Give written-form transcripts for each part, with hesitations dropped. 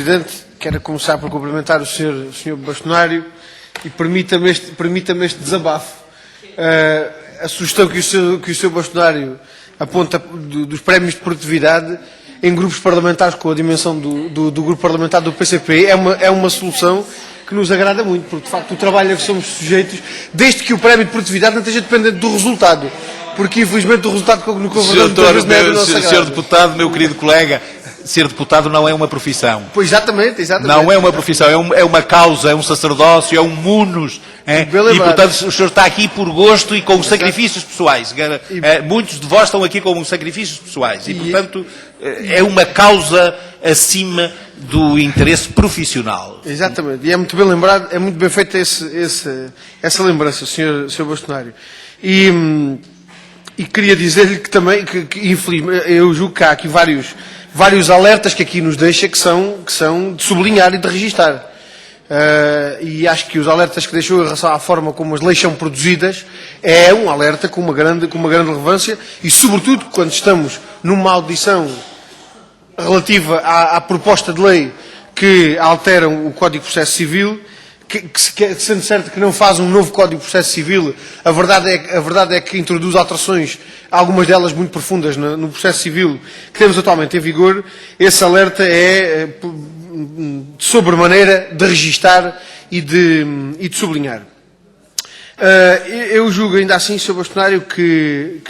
Presidente, quero começar por cumprimentar o Sr. Bastonário e permita-me este desabafo. A sugestão que o Sr. Bastonário aponta dos prémios de produtividade em grupos parlamentares com a dimensão do grupo parlamentar do PCP é uma solução que nos agrada muito, porque de facto o trabalho a que somos sujeitos, desde que o prémio de produtividade não esteja dependente do resultado, porque infelizmente o resultado no governo Senhor deputado, meu querido colega, ser deputado não é uma profissão. Pois, exatamente. Não é uma profissão, é uma causa, é um sacerdócio, é um munus. E, portanto, o senhor está aqui por gosto e com sacrifícios pessoais. Muitos de vós estão aqui com sacrifícios pessoais. E, portanto, é uma causa acima do interesse profissional. Exatamente. E é muito bem lembrado, é muito bem feita essa lembrança, Sr. Bastonário. E queria dizer-lhe que também, que infelizmente, eu julgo que há aqui vários alertas que aqui nos deixa que são de sublinhar e de registar. E acho que os alertas que deixou em relação à forma como as leis são produzidas é um alerta com uma grande relevância e, sobretudo, quando estamos numa audição relativa à proposta de lei que alteram o Código de Processo Civil, sendo certo que não faz um novo Código de Processo Civil, a verdade é que introduz alterações, algumas delas muito profundas no processo civil que temos atualmente em vigor. Esse alerta é de sobremaneira de registar e de sublinhar. Eu julgo ainda assim, Sr. Bastonário, que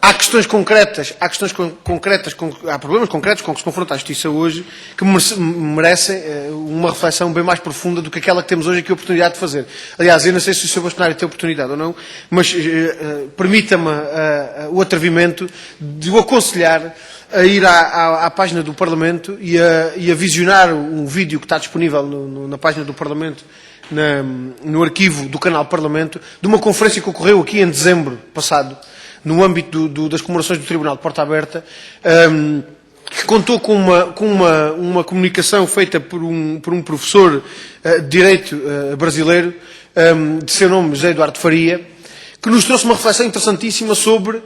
há questões concretas, há problemas concretos com que se confronta a Justiça hoje que merecem uma reflexão bem mais profunda do que aquela que temos hoje aqui a oportunidade de fazer. Aliás, eu não sei se o Sr. Bastonário tem oportunidade ou não, mas permita-me o atrevimento de o aconselhar a ir à página do Parlamento e a visionar um vídeo que está disponível na página do Parlamento, no arquivo do canal Parlamento, de uma conferência que ocorreu aqui em dezembro passado, no âmbito das comemorações do Tribunal de Porta Aberta, que contou com uma comunicação feita por um professor de Direito brasileiro, de seu nome José Eduardo Faria, que nos trouxe uma reflexão interessantíssima sobre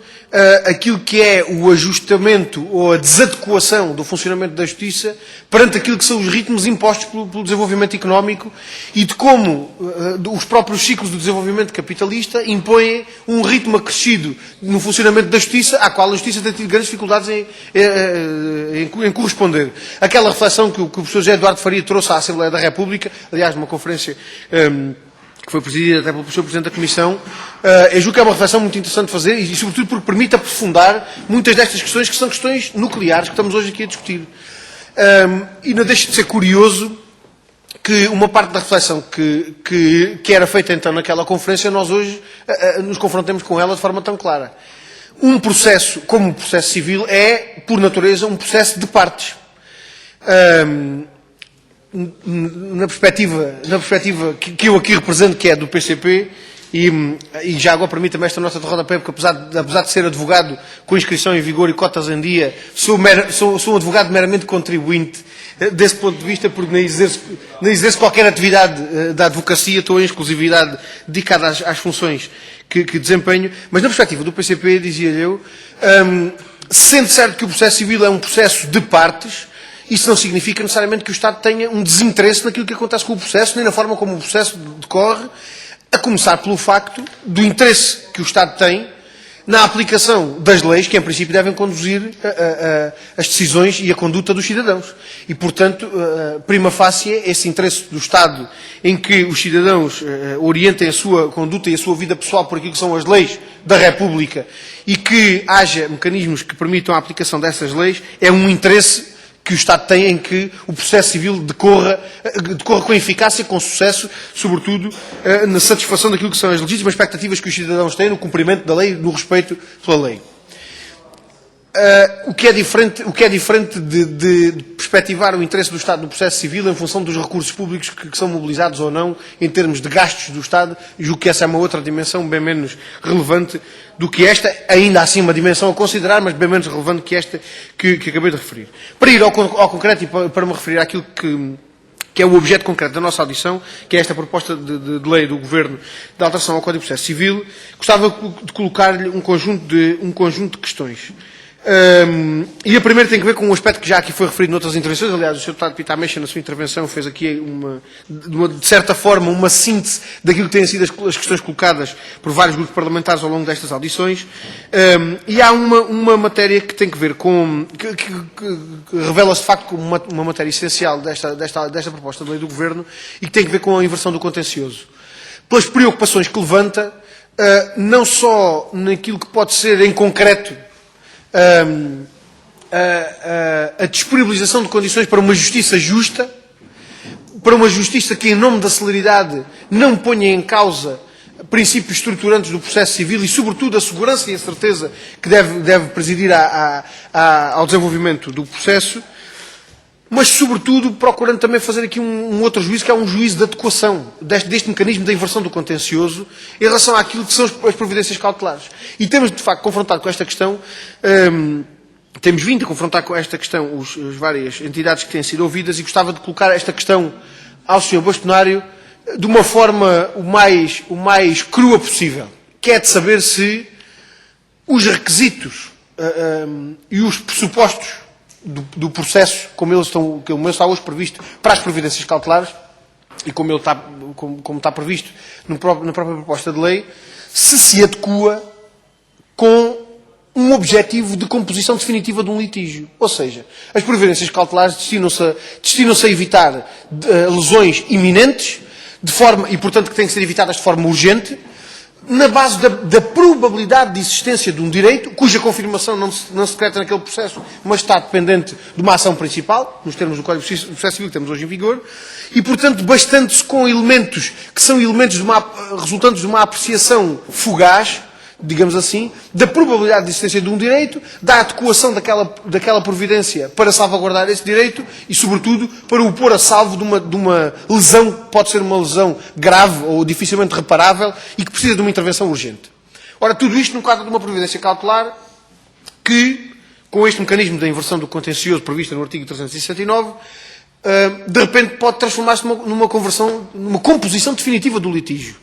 aquilo que é o ajustamento ou a desadequação do funcionamento da Justiça perante aquilo que são os ritmos impostos pelo desenvolvimento económico e de como os próprios ciclos do desenvolvimento capitalista impõem um ritmo acrescido no funcionamento da Justiça, à qual a Justiça tem tido grandes dificuldades em corresponder. Aquela reflexão que o professor José Eduardo Faria trouxe à Assembleia da República, aliás, numa conferência que foi presidida até pelo Sr. Presidente da Comissão, eu julgo que é uma reflexão muito interessante de fazer e, sobretudo, porque permite aprofundar muitas destas questões que são questões nucleares que estamos hoje aqui a discutir. E não deixa de ser curioso que uma parte da reflexão que era feita então naquela conferência, nós hoje nos confrontemos com ela de forma tão clara. Um processo, como o processo civil, é, por natureza, um processo de partes. Na perspectiva que eu aqui represento, que é do PCP, e já agora permita-me esta nota de rodapé, porque apesar de ser advogado com inscrição em vigor e cotas em dia, sou um advogado meramente contribuinte desse ponto de vista, porque nem exerço qualquer atividade da advocacia, estou em exclusividade dedicada às funções que desempenho, mas na perspectiva do PCP, dizia-lhe eu, sendo certo que o processo civil é um processo de partes, isso não significa necessariamente que o Estado tenha um desinteresse naquilo que acontece com o processo, nem na forma como o processo decorre, a começar pelo facto do interesse que o Estado tem na aplicação das leis que, em princípio, devem conduzir as decisões e a conduta dos cidadãos. E, portanto, prima facie, esse interesse do Estado em que os cidadãos orientem a sua conduta e a sua vida pessoal por aquilo que são as leis da República e que haja mecanismos que permitam a aplicação dessas leis, é um interesse que o Estado tem em que o processo civil decorra com eficácia, com sucesso, sobretudo na satisfação daquilo que são as legítimas expectativas que os cidadãos têm no cumprimento da lei, no respeito pela lei. O que é diferente de perspectivar o interesse do Estado no processo civil em função dos recursos públicos que são mobilizados ou não em termos de gastos do Estado, julgo que essa é uma outra dimensão bem menos relevante do que esta, ainda assim uma dimensão a considerar, mas bem menos relevante que esta que acabei de referir. Para ir ao concreto e para me referir àquilo que é o objeto concreto da nossa audição, que é esta proposta de lei do Governo de alteração ao Código de Processo Civil, gostava de colocar-lhe um conjunto de questões. E a primeira tem a ver com um aspecto que já aqui foi referido noutras intervenções. Aliás, o Sr. Deputado Pita Ameixa, na sua intervenção, fez aqui, de certa forma, uma síntese daquilo que têm sido as questões colocadas por vários grupos parlamentares ao longo destas audições. E há uma matéria que tem que ver com... que revela-se, de facto, como uma matéria essencial desta proposta de lei do Governo e que tem que ver com a inversão do contencioso. Pelas preocupações que levanta, não só naquilo que pode ser, em concreto, a disponibilização de condições para uma justiça justa, para uma justiça que, em nome da celeridade, não ponha em causa princípios estruturantes do processo civil e, sobretudo, a segurança e a certeza que deve presidir ao desenvolvimento do processo, mas, sobretudo, procurando também fazer aqui um outro juízo, que é um juízo de adequação deste mecanismo da inversão do contencioso em relação àquilo que são as providências cautelares. E temos, de facto, confrontado com esta questão, temos vindo a confrontar com esta questão as várias entidades que têm sido ouvidas e gostava de colocar esta questão ao Sr. Bastonário de uma forma o mais crua possível, que é de saber se os requisitos e os pressupostos do processo, como ele está hoje previsto para as providências cautelares e como está previsto na própria proposta de lei, se adequa com um objetivo de composição definitiva de um litígio. Ou seja, as providências cautelares destinam-se a evitar lesões iminentes, e portanto que têm que ser evitadas de forma urgente, na base da probabilidade de existência de um direito, cuja confirmação não se decreta naquele processo, mas está dependente de uma ação principal, nos termos do Código de Processo Civil que temos hoje em vigor, e, portanto, bastante-se com elementos que são elementos resultantes de uma apreciação fugaz, digamos assim, da probabilidade de existência de um direito, da adequação daquela providência para salvaguardar esse direito e, sobretudo, para o pôr a salvo de uma lesão que pode ser uma lesão grave ou dificilmente reparável e que precisa de uma intervenção urgente. Ora, tudo isto no quadro de uma providência cautelar que, com este mecanismo da inversão do contencioso previsto no artigo 369, de repente pode transformar-se numa composição definitiva do litígio.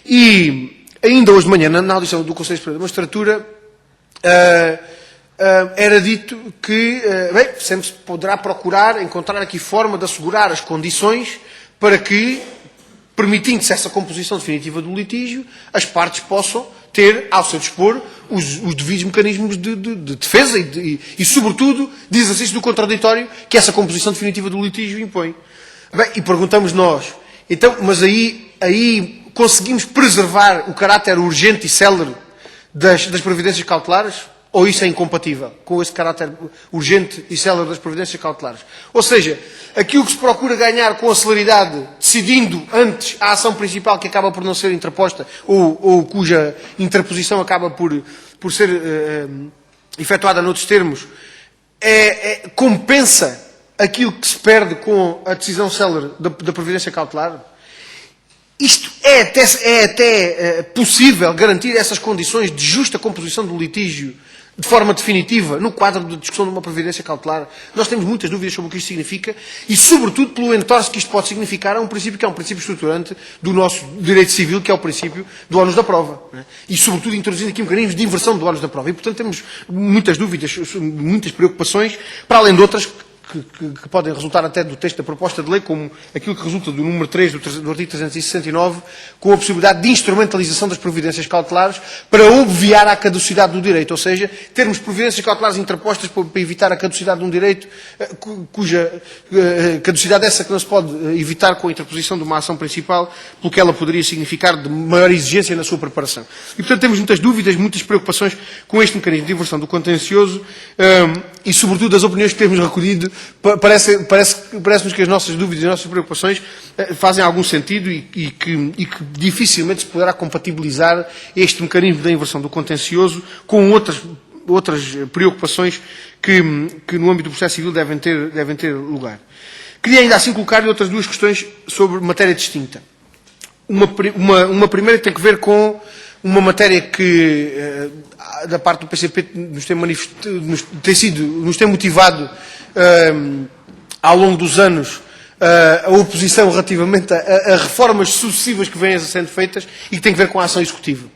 E ainda hoje de manhã, na audição do Conselho Superior da Magistratura, era dito que, sempre se poderá procurar encontrar aqui forma de assegurar as condições para que, permitindo-se essa composição definitiva do litígio, as partes possam ter ao seu dispor os devidos mecanismos de defesa e, sobretudo, de exercício do contraditório que essa composição definitiva do litígio impõe. E perguntamos nós, então, mas aí conseguimos preservar o caráter urgente e célere das providências cautelares? Ou isso é incompatível com esse caráter urgente e célere das providências cautelares? Ou seja, aquilo que se procura ganhar com a celeridade, decidindo antes a ação principal que acaba por não ser interposta ou cuja interposição acaba por ser efetuada noutros termos, compensa aquilo que se perde com a decisão célere da providência cautelar? Isto é até possível garantir essas condições de justa composição do litígio de forma definitiva no quadro de discussão de uma providência cautelar? Nós temos muitas dúvidas sobre o que isto significa e, sobretudo, pelo entorce que isto pode significar a um princípio que é um princípio estruturante do nosso direito civil, que é o princípio do ónus da prova. E, sobretudo, introduzindo aqui mecanismos de inversão do ónus da prova. E, portanto, temos muitas dúvidas, muitas preocupações, para além de outras que podem resultar até do texto da proposta de lei, como aquilo que resulta do número 3 do artigo 369, com a possibilidade de instrumentalização das providências cautelares para obviar a caducidade do direito, ou seja, termos providências cautelares interpostas para evitar a caducidade de um direito, cuja caducidade essa que não se pode evitar com a interposição de uma ação principal, pelo que ela poderia significar de maior exigência na sua preparação. E, portanto, temos muitas dúvidas, muitas preocupações com este mecanismo de inversão do contencioso e, sobretudo, as opiniões que temos recolhido. Parece-nos que as nossas dúvidas e as nossas preocupações fazem algum sentido e que dificilmente se poderá compatibilizar este mecanismo da inversão do contencioso com outras preocupações que no âmbito do processo civil devem ter lugar. Queria ainda assim colocar-lhe outras duas questões sobre matéria distinta. Uma primeira tem que ver com uma matéria que, da parte do PCP, nos tem motivado, ao longo dos anos, a oposição relativamente a reformas sucessivas que vêm a sendo feitas e que têm a ver com a ação executiva.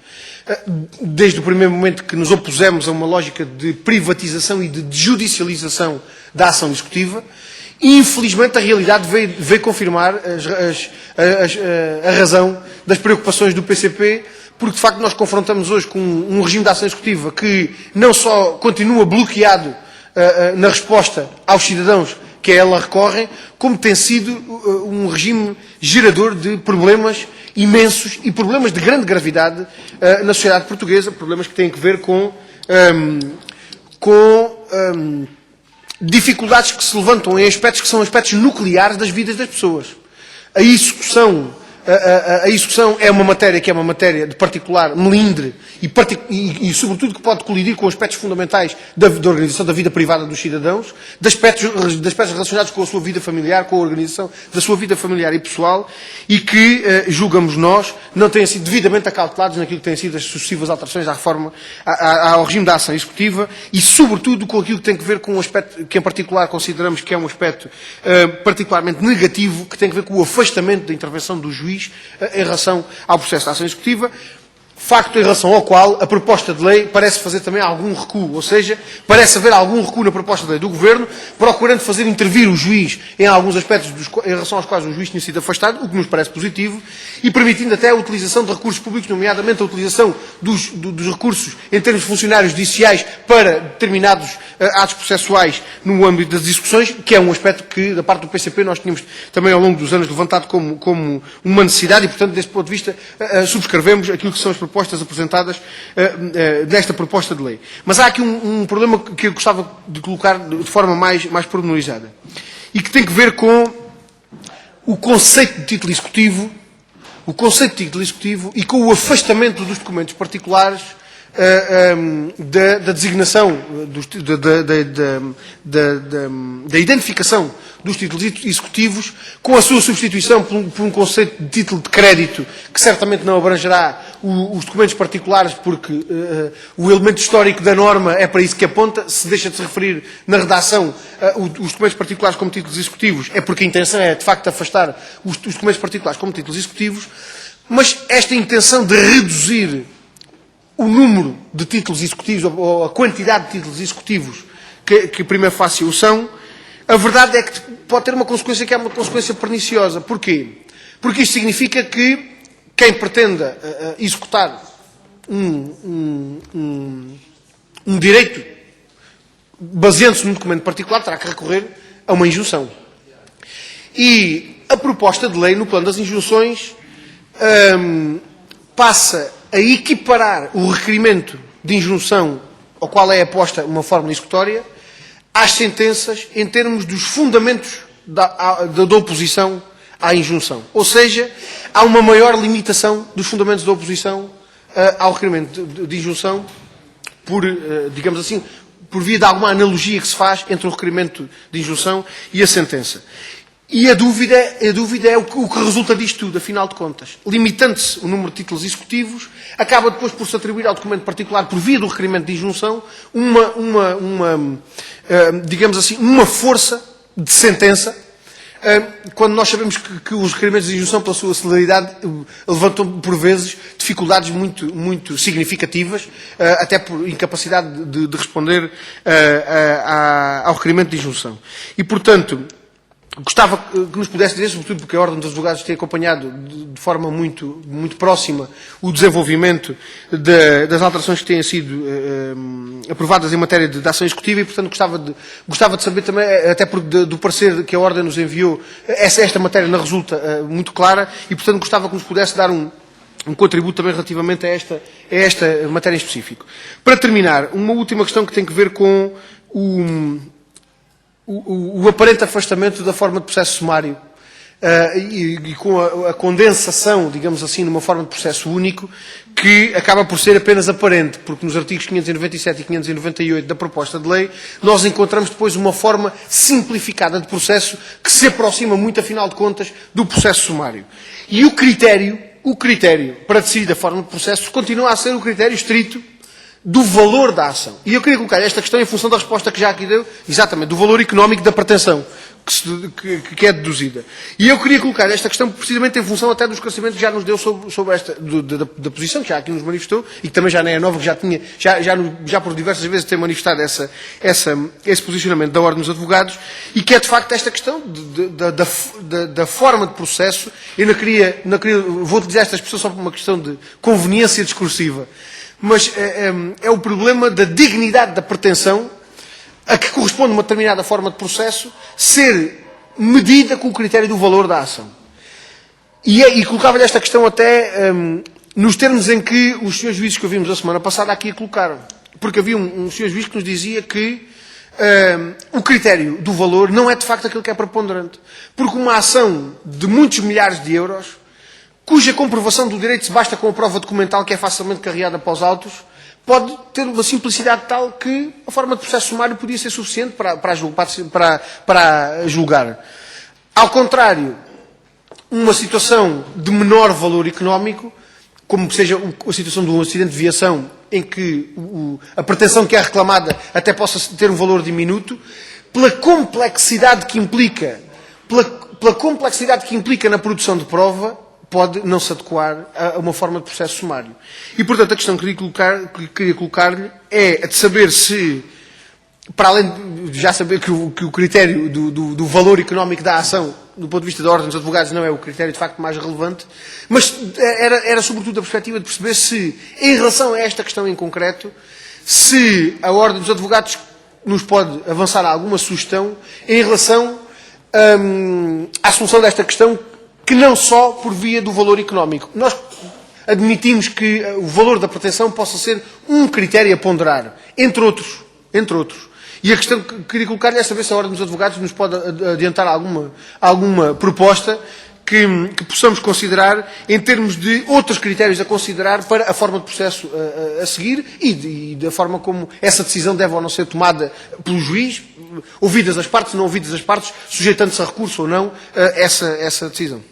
Desde o primeiro momento que nos opusemos a uma lógica de privatização e de judicialização da ação executiva, infelizmente a realidade veio confirmar a razão das preocupações do PCP, porque de facto nós confrontamos hoje com um regime de ação executiva que não só continua bloqueado na resposta aos cidadãos que a ela recorrem, como tem sido um regime gerador de problemas imensos e problemas de grande gravidade na sociedade portuguesa, problemas que têm a ver com dificuldades que se levantam em aspectos que são aspectos nucleares das vidas das pessoas. A execução é uma matéria que é uma matéria de particular melindre e sobretudo, que pode colidir com aspectos fundamentais da organização da vida privada dos cidadãos, de aspectos relacionados com a sua vida familiar, com a organização da sua vida familiar e pessoal, e que, julgamos nós, não têm sido devidamente acautelados naquilo que têm sido as sucessivas alterações à reforma, ao regime da ação executiva e, sobretudo, com aquilo que tem a ver com um aspecto que, em particular, consideramos que é um aspecto particularmente negativo, que tem a ver com o afastamento da intervenção do juiz em relação ao processo de ação executiva, facto em relação ao qual a proposta de lei parece fazer também algum recuo, ou seja, parece haver algum recuo na proposta de lei do Governo, procurando fazer intervir o juiz em alguns aspectos em relação aos quais o juiz tinha sido afastado, o que nos parece positivo, e permitindo até a utilização de recursos públicos, nomeadamente a utilização dos recursos em termos funcionários judiciais para determinados atos processuais no âmbito das discussões, que é um aspecto que, da parte do PCP, nós tínhamos também ao longo dos anos levantado como uma necessidade e, portanto, desse ponto de vista, subscrevemos aquilo que são as propostas apresentadas nesta proposta de lei. Mas há aqui um problema que eu gostava de colocar de forma mais pormenorizada e que tem a ver com o conceito de título executivo, e com o afastamento dos documentos particulares da designação, da identificação dos títulos executivos, com a sua substituição por um conceito de título de crédito, que certamente não abrangerá os documentos particulares, porque o elemento histórico da norma é para isso que aponta. Se deixa de se referir na redação os documentos particulares como títulos executivos, é porque a intenção é, de facto, afastar os documentos particulares como títulos executivos, mas esta intenção de reduzir o número de títulos executivos, ou a quantidade de títulos executivos que prima facie são, a verdade é que pode ter uma consequência que é uma consequência perniciosa. Porquê? Porque isto significa que quem pretenda executar um direito baseando-se num documento particular terá que recorrer a uma injunção. E a proposta de lei, no plano das injunções, passa a equiparar o requerimento de injunção ao qual é aposta uma fórmula executória às sentenças em termos dos fundamentos da oposição à injunção. Ou seja, há uma maior limitação dos fundamentos da oposição ao requerimento de injunção digamos assim, por via de alguma analogia que se faz entre o requerimento de injunção e a sentença. E a dúvida é o que resulta disto tudo, afinal de contas. Limitando-se o número de títulos executivos, acaba depois por se atribuir ao documento particular, por via do requerimento de injunção, digamos assim, uma força de sentença, quando nós sabemos que os requerimentos de injunção, pela sua celeridade, levantam, por vezes, dificuldades muito significativas, até por incapacidade de responder ao requerimento de injunção. E, portanto, gostava que nos pudesse dizer, sobretudo porque a Ordem dos Advogados tem acompanhado de forma muito próxima o desenvolvimento das alterações que têm sido aprovadas em matéria de ação executiva e, portanto, gostava de saber também, até do parecer que a Ordem nos enviou, esta matéria não resulta muito clara e, portanto, gostava que nos pudesse dar um contributo também relativamente a esta matéria em específico. Para terminar, uma última questão que tem a ver com o aparente afastamento da forma de processo sumário e com a condensação, digamos assim, numa forma de processo único, que acaba por ser apenas aparente, porque nos artigos 597 e 598 da proposta de lei, nós encontramos depois uma forma simplificada de processo que se aproxima muito, afinal de contas, do processo sumário. E o critério para decidir a forma de processo continua a ser o critério estrito do valor da ação. E eu queria colocar esta questão em função da resposta que já aqui deu, exatamente, do valor económico da pretensão, que é deduzida. E eu queria colocar esta questão precisamente em função até do esclarecimento que já nos deu sobre esta, da posição que já aqui nos manifestou, e que também já não é nova, que já por diversas vezes tem manifestado esse posicionamento da Ordem dos Advogados, e que é de facto esta questão da forma de processo. Eu não queria, vou utilizar esta expressão só por uma questão de conveniência discursiva, mas é o problema da dignidade da pretensão a que corresponde uma determinada forma de processo ser medida com o critério do valor da ação. E colocava-lhe esta questão até nos termos em que os senhores juízes que ouvimos a semana passada aqui a colocaram. Porque havia um senhor juiz que nos dizia que o critério do valor não é de facto aquilo que é preponderante. Porque uma ação de muitos milhares de euros, cuja comprovação do direito se basta com a prova documental que é facilmente carreada para os autos, pode ter uma simplicidade tal que a forma de processo sumário podia ser suficiente para julgar. Ao contrário, uma situação de menor valor económico, como seja a situação de um acidente de viação, em que a pretensão que é reclamada até possa ter um valor diminuto, pela complexidade que implica na produção de prova, pode não se adequar a uma forma de processo sumário. E, portanto, a questão que queria colocar-lhe é a de saber se, para além de já saber que o critério do valor económico da ação, do ponto de vista da Ordem dos Advogados, não é o critério de facto mais relevante, mas era sobretudo a perspectiva de perceber se, em relação a esta questão em concreto, se a Ordem dos Advogados nos pode avançar alguma sugestão em relação à solução desta questão, que não só por via do valor económico. Nós admitimos que o valor da pretensão possa ser um critério a ponderar, entre outros. E a questão que queria colocar-lhe é saber se a Ordem dos Advogados nos pode adiantar alguma proposta que possamos considerar em termos de outros critérios a considerar para a forma de processo a seguir e da forma como essa decisão deve ou não ser tomada pelo juiz, ouvidas as partes, não ouvidas as partes, sujeitando-se a recurso ou não a essa decisão.